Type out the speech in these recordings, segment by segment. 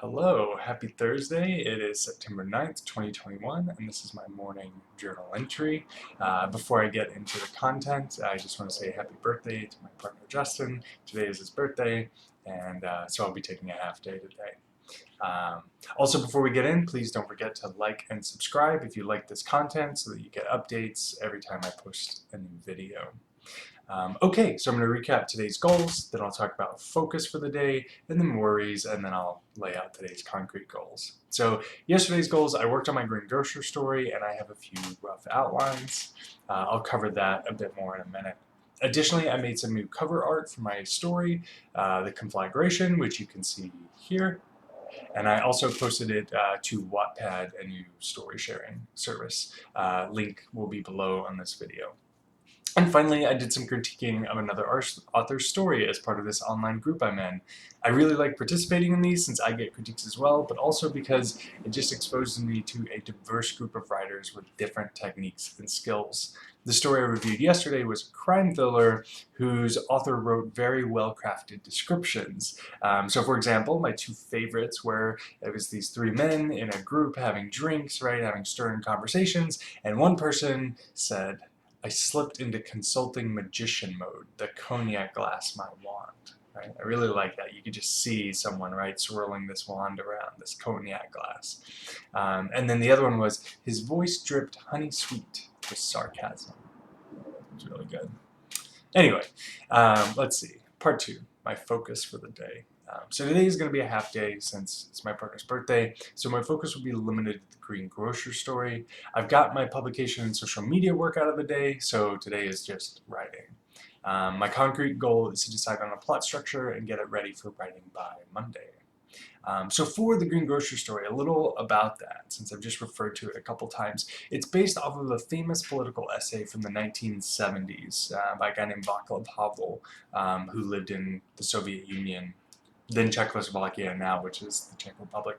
Hello, happy Thursday. It is September 9th, 2021, and this is my morning journal entry. Before I get into the content, I just want to say happy birthday to my partner Justin. Today is his birthday, and so I'll be taking a half day today. Also, before we get in, please don't forget to like and subscribe if you like this content so that you get updates every time I post a new video. Okay, so I'm going to recap today's goals, then I'll talk about focus for the day, and then worries, and then I'll lay out today's concrete goals. So yesterday's goals, I worked on my Greengrocer story, and I have a few rough outlines. I'll cover that a bit more in a minute. Additionally, I made some new cover art for my story, the conflagration, which you can see here. And I also posted it to Wattpad, a new story sharing service. Link will be below on this video. And finally, I did some critiquing of another author's story as part of this online group I'm in. I really like participating in these since I get critiques as well, but also because it just exposes me to a diverse group of writers with different techniques and skills. The story I reviewed yesterday was a crime thriller whose author wrote very well-crafted descriptions. So for example, my two favorites were, it was these three men in a group having drinks, right, having stern conversations, and one person said, "I slipped into consulting magician mode, the cognac glass my wand." Right? I really like that. You could just see someone, right, swirling this wand around, this cognac glass. And then the other one was, "His voice dripped honey sweet with sarcasm." It's really good. Anyway, let's see. Part 2, my focus for the day. So today is going to be a half day since it's my partner's birthday, so my focus will be limited to the Greengrocer story. I've got my publication and social media work out of the day, so today is just writing. My concrete goal is to decide on a plot structure and get it ready for writing by Monday. So for the Greengrocer story, a little about that, since I've just referred to it a couple times. It's based off of a famous political essay from the 1970s by a guy named Václav Havel, who lived in the Soviet Union, then Czechoslovakia now, which is the Czech Republic.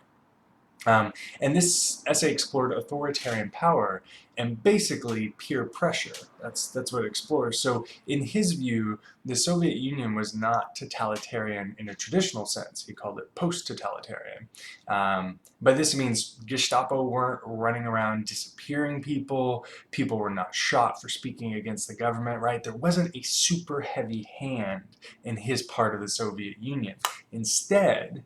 And this essay explored authoritarian power and basically peer pressure. That's what it explores. So in his view, the Soviet Union was not totalitarian in a traditional sense. He called it post-totalitarian. By this he means Gestapo weren't running around disappearing people. People were not shot for speaking against the government, right? There wasn't a super heavy hand in his part of the Soviet Union. Instead,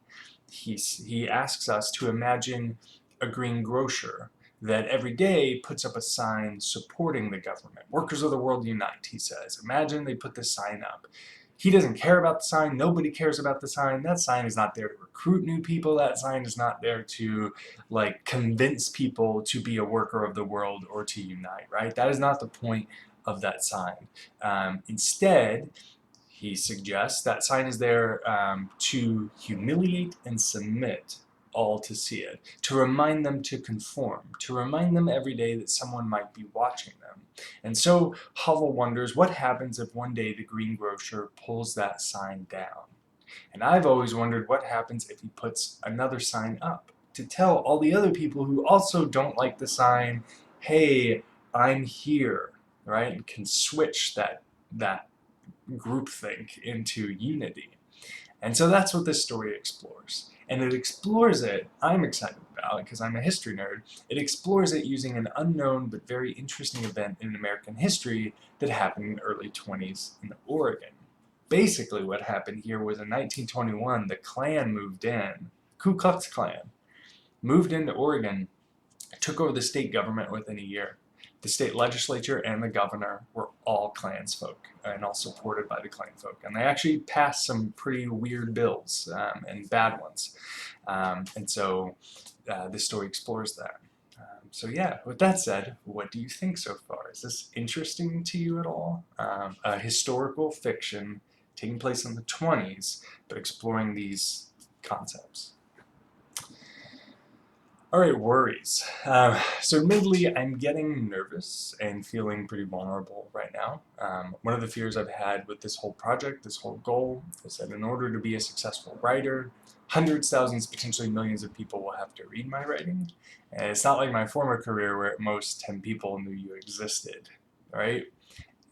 he asks us to imagine a greengrocer that every day puts up a sign supporting the government. Workers of the world unite, he says. Imagine they put this sign up. He doesn't care about the sign. Nobody cares about the sign. That sign is not there to recruit new people. That sign is not there to, like, convince people to be a worker of the world or to unite, right? That is not the point of that sign. Instead, he suggests that sign is there to humiliate and submit all to see it, to remind them to conform, to remind them every day that someone might be watching them. And so Havel wonders what happens if one day the greengrocer pulls that sign down. And I've always wondered what happens if he puts another sign up to tell all the other people who also don't like the sign, hey, I'm here, right? And can switch that groupthink into unity. And so that's what this story explores. And it explores it, I'm excited about, because I'm a history nerd, it explores it using an unknown but very interesting event in American history that happened in the early 20s in Oregon. Basically what happened here was in 1921, the Klan moved in, Ku Klux Klan, moved into Oregon, took over the state government within a year. The state legislature and the governor were all Klansfolk and all supported by the Klanfolk. And they actually passed some pretty weird bills and bad ones. And so this story explores that. So yeah, with that said, what do you think so far? Is this interesting to you at all? A historical fiction taking place in the 20s, but exploring these concepts. Alright, worries. So admittedly, I'm getting nervous and feeling pretty vulnerable right now. One of the fears I've had with this whole project, this whole goal, is that in order to be a successful writer, hundreds, thousands, potentially millions of people will have to read my writing. And it's not like my former career where at most 10 people knew you existed, right?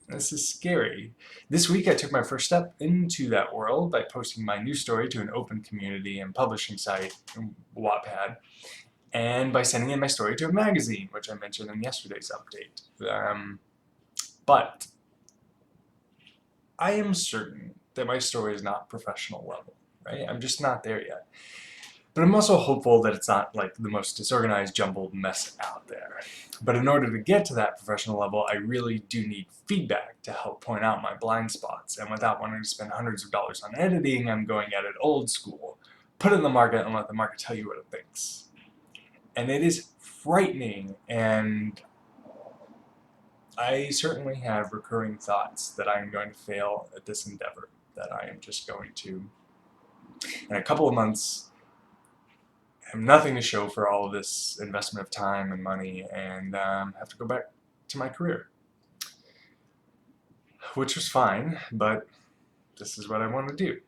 This is scary. This week I took my first step into that world by posting my new story to an open community and publishing site, Wattpad, and by sending in my story to a magazine, which I mentioned in yesterday's update. But I am certain that my story is not professional level, right? I'm just not there yet. But I'm also hopeful that it's not like the most disorganized, jumbled mess out there. But in order to get to that professional level, I really do need feedback to help point out my blind spots. And without wanting to spend hundreds of dollars on editing, I'm going at it old school. Put it in the market and let the market tell you what it thinks. And it is frightening, and I certainly have recurring thoughts that I am going to fail at this endeavor, that I am just going to, in a couple of months, have nothing to show for all of this investment of time and money, and have to go back to my career. Which was fine, but this is what I want to do.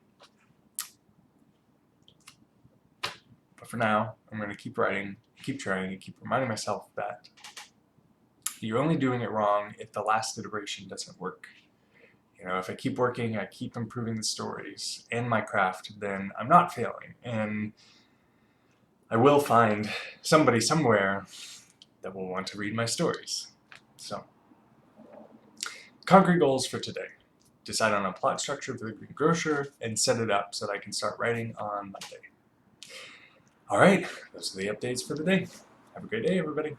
But for now, I'm going to keep writing, keep trying, and keep reminding myself that you're only doing it wrong if the last iteration doesn't work. You know, if I keep working, I keep improving the stories and my craft, then I'm not failing. And I will find somebody somewhere that will want to read my stories. So, concrete goals for today. Decide on a plot structure for the Greengrocer and set it up so that I can start writing on Monday. Alright, those are the updates for today. Have a great day, everybody.